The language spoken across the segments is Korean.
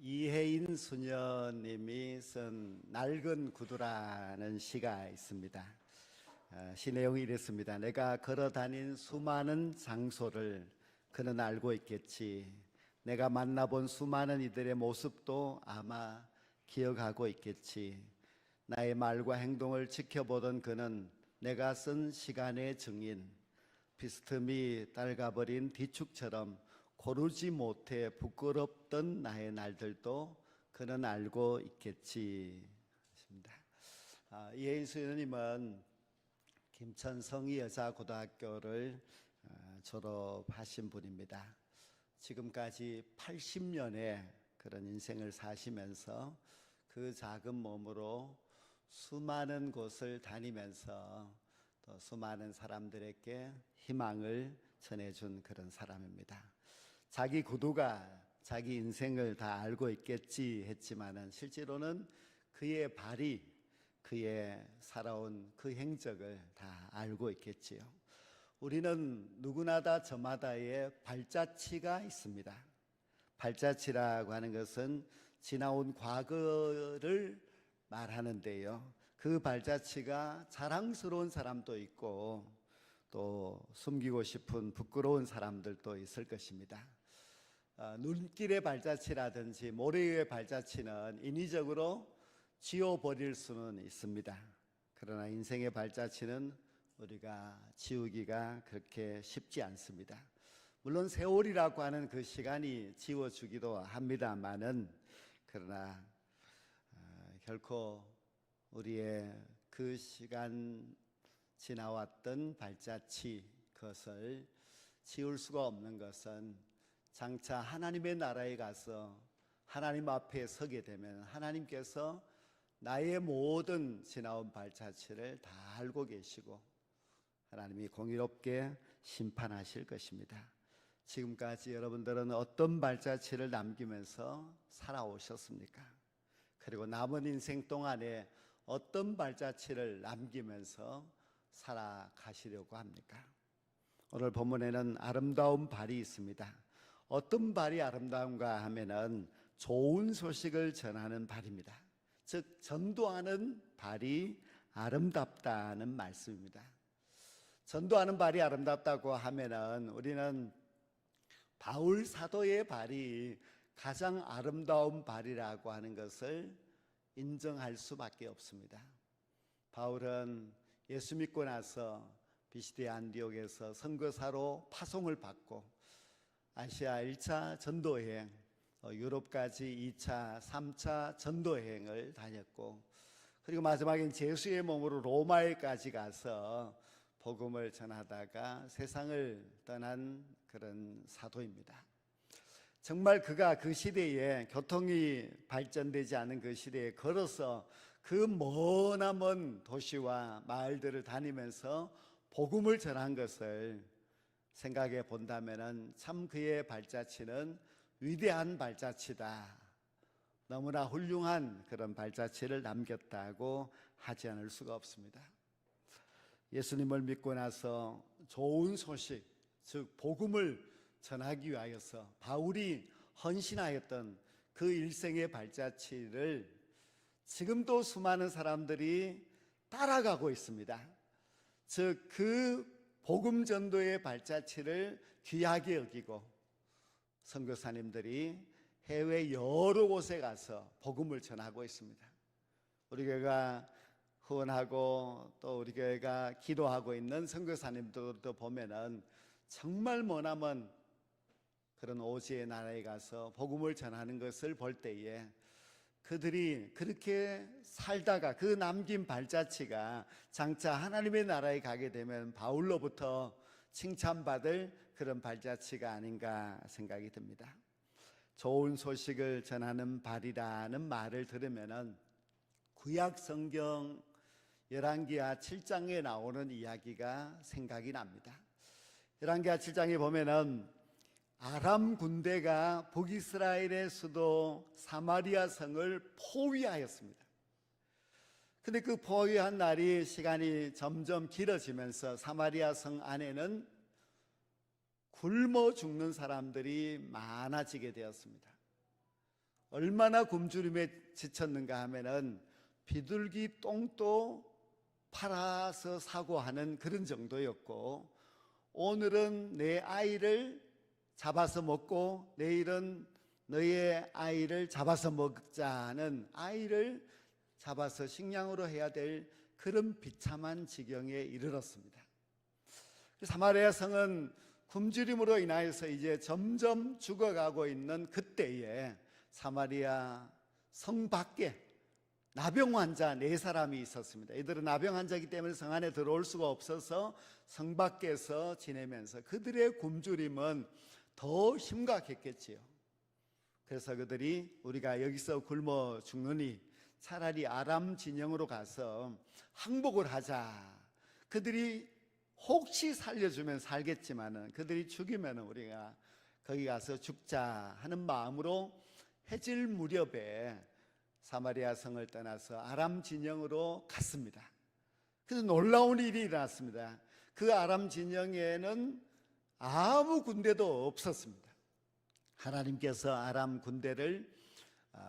이혜인 수녀님이 쓴 낡은 구두라는 시가 있습니다. 시 내용이 이랬습니다. 내가 걸어다닌 수많은 장소를 그는 알고 있겠지. 내가 만나본 수많은 이들의 모습도 아마 기억하고 있겠지. 나의 말과 행동을 지켜보던 그는 내가 쓴 시간의 증인, 비스듬히 낡아버린 뒤축처럼 고르지 못해 부끄럽던 나의 날들도 그는 알고 있겠지. 이혜인 수녀님은 김천 성의여자고등학교를 졸업하신 분입니다. 지금까지 80년의 그런 인생을 사시면서 그 작은 몸으로 수많은 곳을 다니면서 또 수많은 사람들에게 희망을 전해준 그런 사람입니다. 자기 구두가 자기 인생을 다 알고 있겠지 했지만은 실제로는 그의 발이 그의 살아온 그 행적을 다 알고 있겠지요. 우리는 누구나 다 저마다의 발자취가 있습니다. 발자취라고 하는 것은 지나온 과거를 말하는데요. 그 발자취가 자랑스러운 사람도 있고 또 숨기고 싶은 부끄러운 사람들도 있을 것입니다. 눈길의 발자취라든지 모래 위의 발자취는 인위적으로 지워버릴 수는 있습니다. 그러나 인생의 발자취는 우리가 지우기가 그렇게 쉽지 않습니다. 물론 세월이라고 하는 그 시간이 지워주기도 합니다만은 그러나 결코 우리의 그 시간 지나왔던 발자취 그것을 지울 수가 없는 것은 장차 하나님의 나라에 가서 하나님 앞에 서게 되면 하나님께서 나의 모든 지나온 발자취를 다 알고 계시고 하나님이 공의롭게 심판하실 것입니다. 지금까지 여러분들은 어떤 발자취를 남기면서 살아오셨습니까? 그리고 남은 인생 동안에 어떤 발자취를 남기면서 살아가시려고 합니까? 오늘 본문에는 아름다운 발이 있습니다. 어떤 발이 아름다운가 하면은 좋은 소식을 전하는 발입니다. 즉 전도하는 발이 아름답다는 말씀입니다. 전도하는 발이 아름답다고 하면은 우리는 바울 사도의 발이 가장 아름다운 발이라고 하는 것을 인정할 수밖에 없습니다. 바울은 예수 믿고 나서 비시디아 안디옥에서 선교사로 파송을 받고 아시아 1차 전도여행, 유럽까지 2차, 3차 전도여행을 다녔고 그리고 마지막엔 제수의 몸으로 로마에까지 가서 복음을 전하다가 세상을 떠난 그런 사도입니다. 정말 그가 그 시대에 교통이 발전되지 않은 그 시대에 걸어서 그 머나먼 도시와 마을들을 다니면서 복음을 전한 것을 생각해 본다면 참 그의 발자취는 위대한 발자취다. 너무나 훌륭한 그런 발자취를 남겼다고 하지 않을 수가 없습니다. 예수님을 믿고 나서 좋은 소식, 즉 복음을 전하기 위하여서 바울이 헌신하였던 그 일생의 발자취를 지금도 수많은 사람들이 따라가고 있습니다. 즉 그 복음 전도의 발자취를 귀하게 여기고 선교사님들이 해외 여러 곳에 가서 복음을 전하고 있습니다. 우리 교회가 후원하고 또 우리 교회가 기도하고 있는 선교사님들도 보면은 정말 머나먼 그런 오지의 나라에 가서 복음을 전하는 것을 볼 때에 그들이 그렇게 살다가 그 남긴 발자취가 장차 하나님의 나라에 가게 되면 바울로부터 칭찬받을 그런 발자취가 아닌가 생각이 듭니다. 좋은 소식을 전하는 발이라는 말을 들으면은 구약 성경 열왕기하 7장에 나오는 이야기가 생각이 납니다. 열왕기하 7장에 보면은 아람 군대가 북이스라엘의 수도 사마리아 성을 포위하였습니다. 그런데 그 포위한 날이 시간이 점점 길어지면서 사마리아 성 안에는 굶어 죽는 사람들이 많아지게 되었습니다. 얼마나 굶주림에 지쳤는가 하면은 비둘기 똥도 팔아서 사고 하는 그런 정도였고, 오늘은 내 아이를 잡아서 먹고 내일은 너의 아이를 잡아서 먹자는, 아이를 잡아서 식량으로 해야 될 그런 비참한 지경에 이르렀습니다. 사마리아 성은 굶주림으로 인하여서 이제 점점 죽어가고 있는 그때에 사마리아 성 밖에 나병 환자 4사람이 있었습니다. 이들은 나병 환자이기 때문에 성 안에 들어올 수가 없어서 성 밖에서 지내면서 그들의 굶주림은 더 심각했겠지요. 그래서 그들이 우리가 여기서 굶어 죽느니 차라리 아람 진영으로 가서 항복을 하자. 그들이 혹시 살려주면 살겠지만은 그들이 죽이면 우리가 거기 가서 죽자 하는 마음으로 해질 무렵에 사마리아 성을 떠나서 아람 진영으로 갔습니다. 그래서 놀라운 일이 일어났습니다. 그 아람 진영에는 아무 군대도 없었습니다. 하나님께서 아람 군대를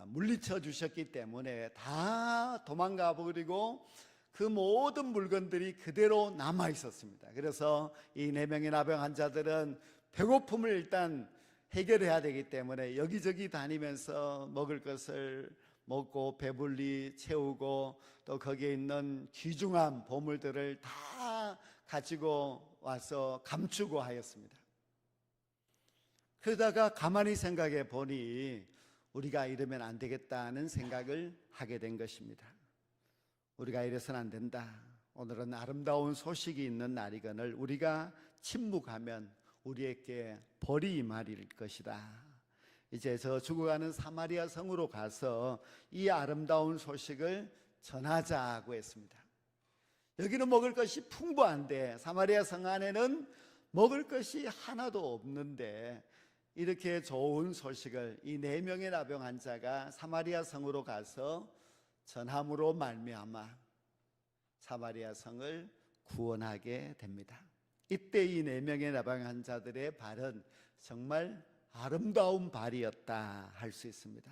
물리쳐 주셨기 때문에 다 도망가 버리고 그 모든 물건들이 그대로 남아 있었습니다. 그래서 이 4명의 나병 환자들은 배고픔을 일단 해결해야 되기 때문에 여기저기 다니면서 먹을 것을 먹고 배불리 채우고 또 거기에 있는 귀중한 보물들을 다 가지고 와서 감추고 하였습니다. 그러다가 가만히 생각해 보니 우리가 이러면 안 되겠다는 생각을 하게 된 것입니다. 우리가 이래서는 안 된다. 오늘은 아름다운 소식이 있는 날이거늘 우리가 침묵하면 우리에게 벌이 임할 것이다. 이제 저 죽어가는 사마리아 성으로 가서 이 아름다운 소식을 전하자고 했습니다. 여기는 먹을 것이 풍부한데 사마리아 성 안에는 먹을 것이 하나도 없는데 이렇게 좋은 소식을 이 4명의 나병 환자가 사마리아 성으로 가서 전함으로 말미암아 사마리아 성을 구원하게 됩니다. 이때 이 4명의 나병 환자들의 발은 정말 아름다운 발이었다 할 수 있습니다.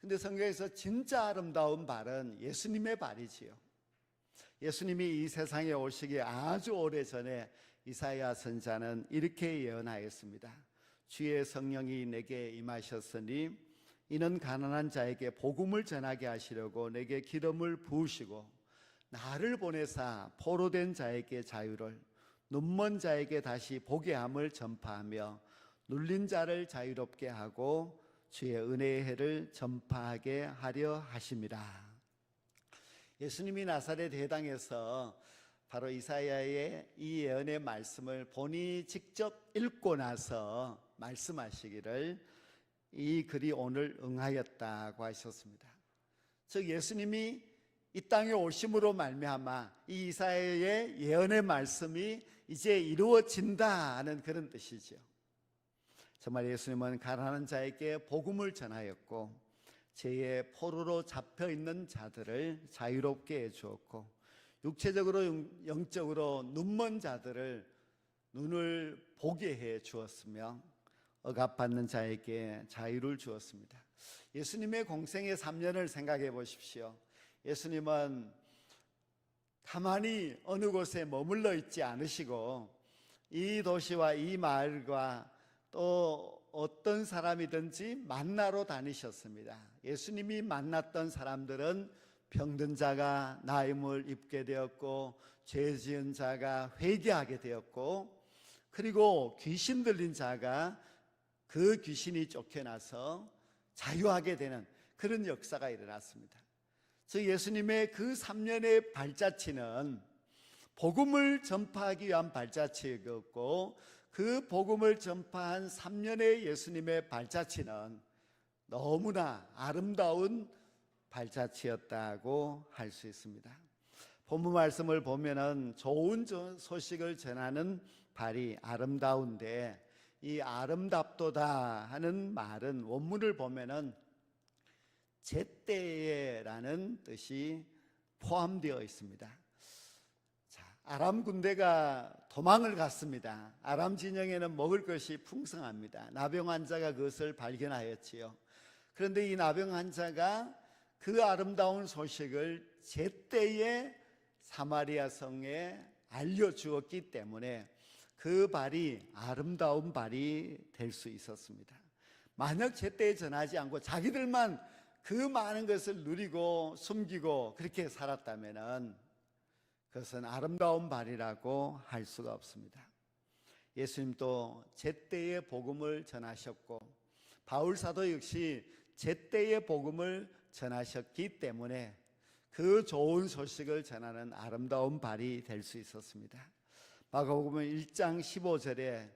근데 성경에서 진짜 아름다운 발은 예수님의 발이지요. 예수님이 이 세상에 오시기 아주 오래전에 이사야 선지자는 이렇게 예언하였습니다. 주의 성령이 내게 임하셨으니 이는 가난한 자에게 복음을 전하게 하시려고 내게 기름을 부으시고 나를 보내사 포로된 자에게 자유를, 눈먼 자에게 다시 보게 함을 전파하며 눌린 자를 자유롭게 하고 주의 은혜의 해를 전파하게 하려 하심이라. 예수님이 나사렛 회당에서 바로 이사야의 이 예언의 말씀을 본인이 직접 읽고 나서 말씀하시기를 이 글이 오늘 응하였다고 하셨습니다. 즉 예수님이 이 땅에 오심으로 말미암아 이 이사야의 예언의 말씀이 이제 이루어진다는 그런 뜻이죠. 정말 예수님은 가난한 자에게 복음을 전하였고 죄의 포로로 잡혀있는 자들을 자유롭게 해주었고 육체적으로 영적으로 눈먼 자들을 눈을 보게 해 주었으며 억압받는 자에게 자유를 주었습니다. 예수님의 공생의 3년을 생각해 보십시오. 예수님은 가만히 어느 곳에 머물러 있지 않으시고 이 도시와 이 마을과 또 어떤 사람이든지 만나러 다니셨습니다. 예수님이 만났던 사람들은 병든 자가 나음을 입게 되었고 죄 지은 자가 회개하게 되었고 그리고 귀신 들린 자가 그 귀신이 쫓겨나서 자유하게 되는 그런 역사가 일어났습니다. 즉 예수님의 그 3년의 발자취는 복음을 전파하기 위한 발자취였고 그 복음을 전파한 3년의 예수님의 발자취는 너무나 아름다운 발자취였다고 할 수 있습니다. 본문 말씀을 보면은 좋은 소식을 전하는 발이 아름다운데 이 아름답도다 하는 말은 원문을 보면은 제때에라는 뜻이 포함되어 있습니다. 자, 아람 군대가 도망을 갔습니다. 아람 진영에는 먹을 것이 풍성합니다. 나병 환자가 그것을 발견하였지요. 그런데 이 나병 환자가 그 아름다운 소식을 제때에 사마리아 성에 알려주었기 때문에 그 발이 아름다운 발이 될 수 있었습니다. 만약 제때에 전하지 않고 자기들만 그 많은 것을 누리고 숨기고 그렇게 살았다면 그것은 아름다운 발이라고 할 수가 없습니다. 예수님도 제때에 복음을 전하셨고 바울 사도 역시 제때에 복음을 전하셨기 때문에 그 좋은 소식을 전하는 아름다운 발이 될 수 있었습니다. 마가복음 1장 15절에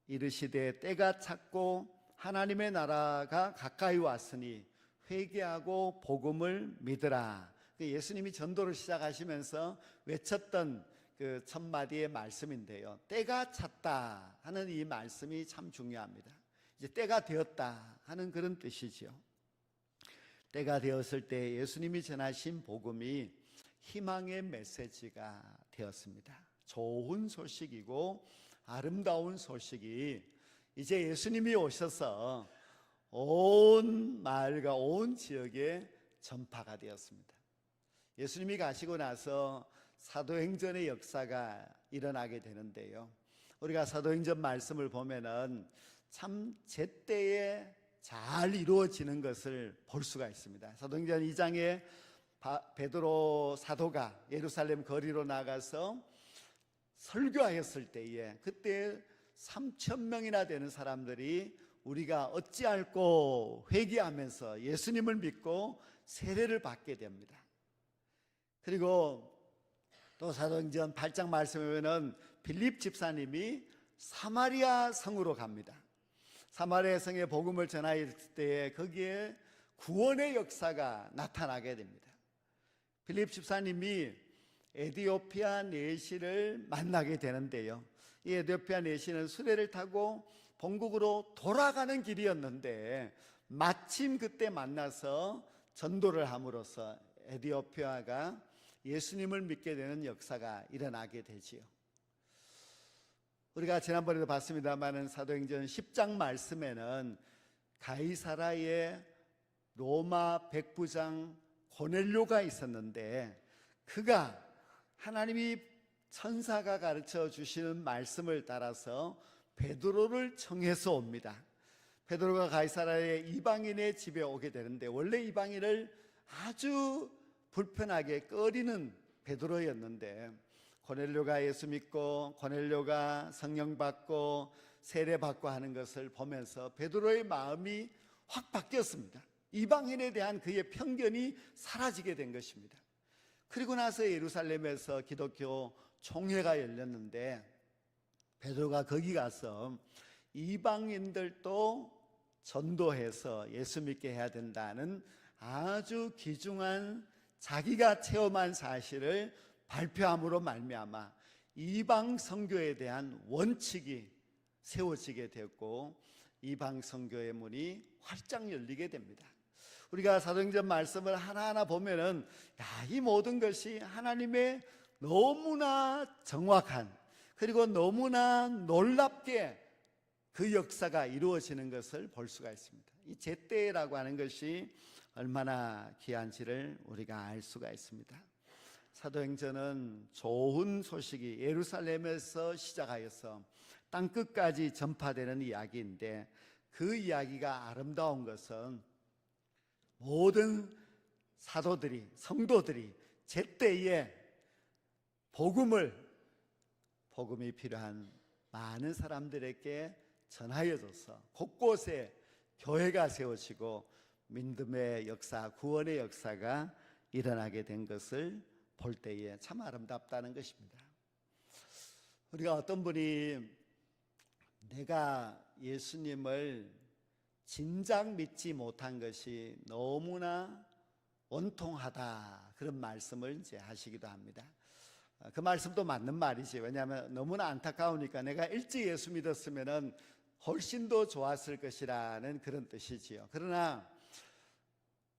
이르시되 때가 찼고 하나님의 나라가 가까이 왔으니 회개하고 복음을 믿으라. 예수님이 전도를 시작하시면서 외쳤던 그 첫 마디의 말씀인데요, 때가 찼다 하는 이 말씀이 참 중요합니다. 이제 때가 되었다 하는 그런 뜻이지요. 때가 되었을 때 예수님이 전하신 복음이 희망의 메시지가 되었습니다. 좋은 소식이고 아름다운 소식이 이제 예수님이 오셔서 온 마을과 온 지역에 전파가 되었습니다. 예수님이 가시고 나서 사도행전의 역사가 일어나게 되는데요, 우리가 사도행전 말씀을 보면은 참 제때에 잘 이루어지는 것을 볼 수가 있습니다. 사도행전 2장에 베드로 사도가 예루살렘 거리로 나가서 설교하였을 때에 그때 3,000명이나 되는 사람들이 우리가 어찌할꼬 회개하면서 예수님을 믿고 세례를 받게 됩니다. 그리고 또 사도행전 8장 말씀에 보면 빌립 집사님이 사마리아 성으로 갑니다. 사마리아 성에 복음을 전하였을 때에 거기에 구원의 역사가 나타나게 됩니다. 빌립 집사님이 에디오피아 내시를 만나게 되는데요, 이 에디오피아 내시는 수레를 타고 본국으로 돌아가는 길이었는데 마침 그때 만나서 전도를 함으로써 에디오피아가 예수님을 믿게 되는 역사가 일어나게 되지요. 우리가 지난번에도 봤습니다마는 사도행전 10장 말씀에는 가이사라의 로마 백부장 고넬료가 있었는데 그가 하나님이 천사가 가르쳐 주시는 말씀을 따라서 베드로를 청해서 옵니다. 베드로가 가이사라의 이방인의 집에 오게 되는데 원래 이방인을 아주 불편하게 꺼리는 베드로였는데 고넬료가 예수 믿고 고넬료가 성령 받고 세례 받고 하는 것을 보면서 베드로의 마음이 확 바뀌었습니다. 이방인에 대한 그의 편견이 사라지게 된 것입니다. 그리고 나서 예루살렘에서 기독교 총회가 열렸는데 베드로가 거기 가서 이방인들도 전도해서 예수 믿게 해야 된다는 아주 귀중한 자기가 체험한 사실을 발표함으로 말미암아 이방 선교에 대한 원칙이 세워지게 되었고 이방 선교의 문이 활짝 열리게 됩니다. 우리가 사도행전 말씀을 하나하나 보면은 이 모든 것이 하나님의 너무나 정확한 그리고 너무나 놀랍게 그 역사가 이루어지는 것을 볼 수가 있습니다. 이 제때라고 하는 것이 얼마나 귀한지를 우리가 알 수가 있습니다. 사도행전은 좋은 소식이 예루살렘에서 시작하여서 땅끝까지 전파되는 이야기인데 그 이야기가 아름다운 것은 모든 사도들이 성도들이 제때에 복음이 필요한 많은 사람들에게 전하여져서 곳곳에 교회가 세워지고 믿음의 역사, 구원의 역사가 일어나게 된 것을 볼 때에 참 아름답다는 것입니다. 우리가 어떤 분이 내가 예수님을 진작 믿지 못한 것이 너무나 원통하다 그런 말씀을 이제 하시기도 합니다. 그 말씀도 맞는 말이지. 왜냐하면 너무나 안타까우니까 내가 일찍 예수 믿었으면 훨씬 더 좋았을 것이라는 그런 뜻이지요. 그러나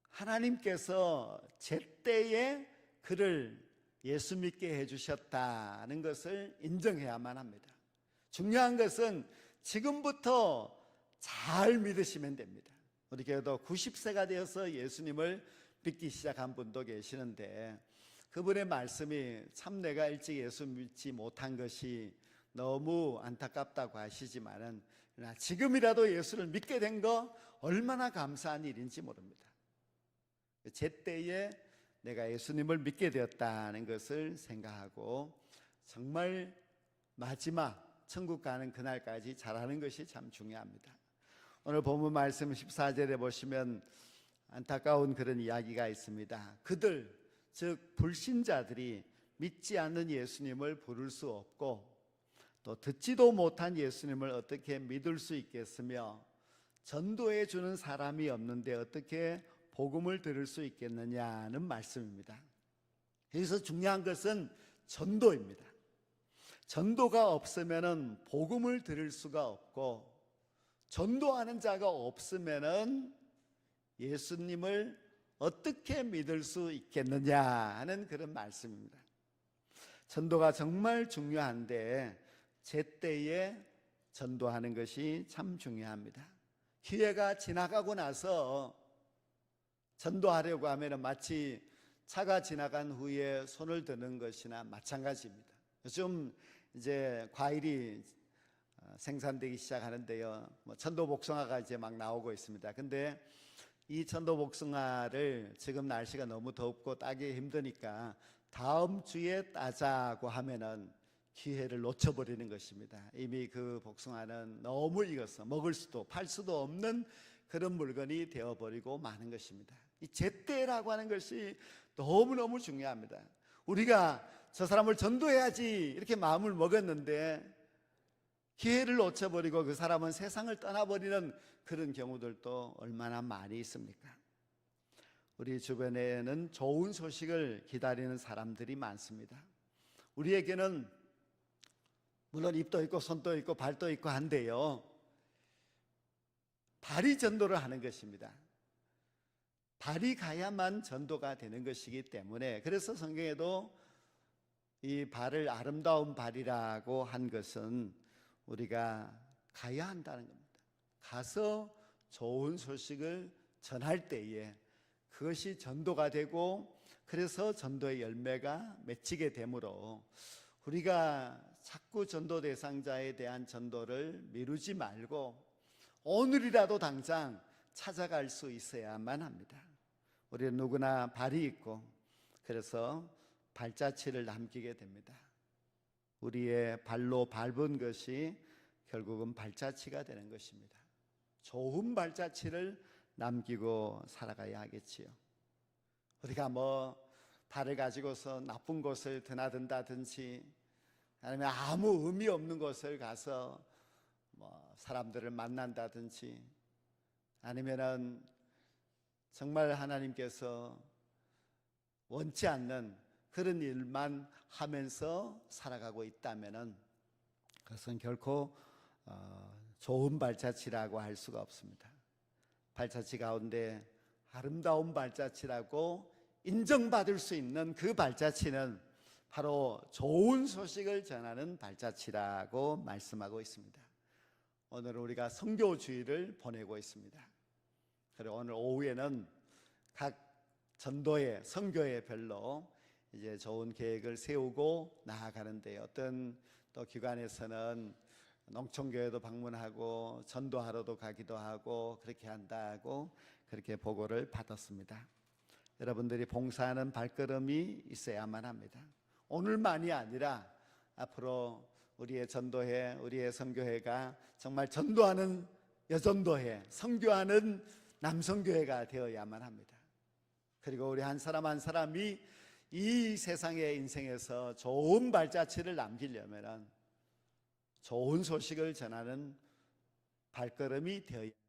하나님께서 제때에 그를 예수 믿게 해주셨다는 것을 인정해야만 합니다. 중요한 것은 지금부터 잘 믿으시면 됩니다. 우리 교회도 90세가 되어서 예수님을 믿기 시작한 분도 계시는데 그분의 말씀이 참 내가 일찍 예수 믿지 못한 것이 너무 안타깝다고 하시지만은 지금이라도 예수를 믿게 된 거 얼마나 감사한 일인지 모릅니다. 제 때에 내가 예수님을 믿게 되었다는 것을 생각하고 정말 마지막 천국 가는 그날까지 잘하는 것이 참 중요합니다. 오늘 본문 말씀 14절에 보시면 안타까운 그런 이야기가 있습니다. 그들 즉 불신자들이 믿지 않는 예수님을 부를 수 없고 또 듣지도 못한 예수님을 어떻게 믿을 수 있겠으며 전도해 주는 사람이 없는데 어떻게 복음을 들을 수 있겠느냐는 말씀입니다. 여기서 중요한 것은 전도입니다. 전도가 없으면은 복음을 들을 수가 없고 전도하는 자가 없으면은 예수님을 어떻게 믿을 수 있겠느냐 하는 그런 말씀입니다. 전도가 정말 중요한데 제때에 전도하는 것이 참 중요합니다. 기회가 지나가고 나서 전도하려고 하면 마치 차가 지나간 후에 손을 드는 것이나 마찬가지입니다. 요즘 이제 과일이 생산되기 시작하는데요. 천도복숭아가 이제 막 나오고 있습니다. 근데 이 천도복숭아를 지금 날씨가 너무 덥고 따기 힘드니까 다음 주에 따자고 하면은 기회를 놓쳐버리는 것입니다. 이미 그 복숭아는 너무 익어서 먹을 수도 팔 수도 없는 그런 물건이 되어버리고 마는 것입니다. 이 제때라고 하는 것이 너무너무 중요합니다. 우리가 저 사람을 전도해야지 이렇게 마음을 먹었는데 기회를 놓쳐버리고 그 사람은 세상을 떠나버리는 그런 경우들도 얼마나 많이 있습니까? 우리 주변에는 좋은 소식을 기다리는 사람들이 많습니다. 우리에게는 물론 입도 있고 손도 있고 발도 있고 한데요, 발이 전도를 하는 것입니다. 발이 가야만 전도가 되는 것이기 때문에 그래서 성경에도 이 발을 아름다운 발이라고 한 것은 우리가 가야 한다는 겁니다. 가서 좋은 소식을 전할 때에 그것이 전도가 되고 그래서 전도의 열매가 맺히게 되므로 우리가 자꾸 전도 대상자에 대한 전도를 미루지 말고 오늘이라도 당장 찾아갈 수 있어야만 합니다. 우리는 누구나 발이 있고 그래서 발자취를 남기게 됩니다. 우리의 발로 밟은 것이 결국은 발자취가 되는 것입니다. 좋은 발자취를 남기고 살아가야 하겠지요. 우리가 발을 가지고서 나쁜 곳을 드나든다든지 아니면 아무 의미 없는 곳을 가서 사람들을 만난다든지 아니면은 정말 하나님께서 원치 않는 그런 일만 하면서 살아가고 있다면은 그것은 결코 좋은 발자취라고 할 수가 없습니다. 발자취 가운데 아름다운 발자취라고 인정받을 수 있는 그 발자취는 바로 좋은 소식을 전하는 발자취라고 말씀하고 있습니다. 오늘 우리가 선교주의를 보내고 있습니다. 그리고 오늘 오후에는 각 전도회, 선교회 별로 이제 좋은 계획을 세우고 나아가는데 어떤 또 기관에서는 농촌교회도 방문하고 전도하러도 가기도 하고 그렇게 한다고 그렇게 보고를 받았습니다. 여러분들이 봉사하는 발걸음이 있어야만 합니다. 오늘만이 아니라 앞으로 우리의 전도회, 우리의 선교회가 정말 전도하는 여전도회, 선교하는 남선교회가 되어야만 합니다. 그리고 우리 한 사람 한 사람이 이 세상의 인생에서 좋은 발자취를 남기려면 좋은 소식을 전하는 발걸음이 되어야 합니다.